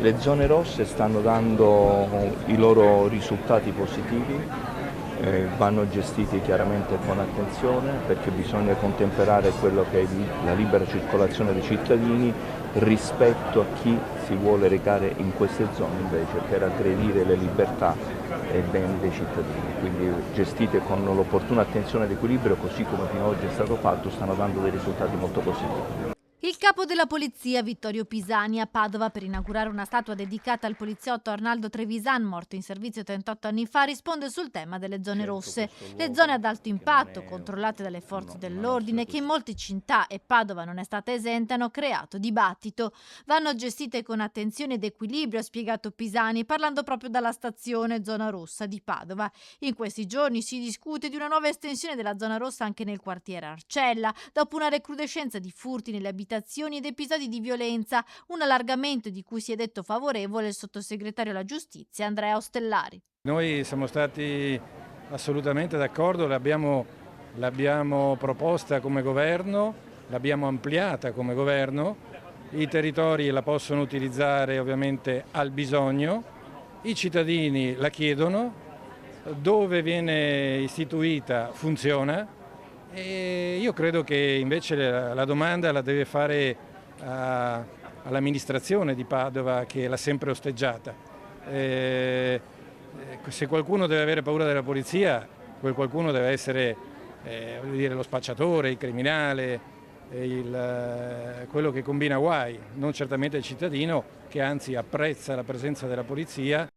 Le zone rosse stanno dando i loro risultati positivi, vanno gestiti chiaramente con attenzione perché bisogna contemperare quello che è la libera circolazione dei cittadini rispetto a chi si vuole recare in queste zone invece per aggredire le libertà e i beni dei cittadini. Quindi gestite con l'opportuna attenzione ed equilibrio, così come fino ad oggi è stato fatto, stanno dando dei risultati molto positivi. Il capo della polizia, Vittorio Pisani, a Padova per inaugurare una statua dedicata al poliziotto Arnaldo Trevisan, morto in servizio 38 anni fa, risponde sul tema delle zone rosse. Le zone ad alto impatto, controllate dalle forze dell'ordine, che in molte città, e Padova non è stata esente, hanno creato dibattito. Vanno gestite con attenzione ed equilibrio, ha spiegato Pisani, parlando proprio dalla stazione Zona Rossa di Padova. In questi giorni si discute di una nuova estensione della zona rossa anche nel quartiere Arcella, dopo una recrudescenza di furti nelle abitazioni ed episodi di violenza, un allargamento di cui si è detto favorevole il sottosegretario alla giustizia Andrea Ostellari. Noi siamo stati assolutamente d'accordo, l'abbiamo proposta come governo, l'abbiamo ampliata come governo, i territori la possono utilizzare ovviamente al bisogno, i cittadini la chiedono, dove viene istituita funziona. E io credo che invece la domanda la deve fare all'amministrazione di Padova, che l'ha sempre osteggiata. Se qualcuno deve avere paura della polizia, quel qualcuno deve essere lo spacciatore, il criminale, quello che combina guai, non certamente il cittadino che anzi apprezza la presenza della polizia.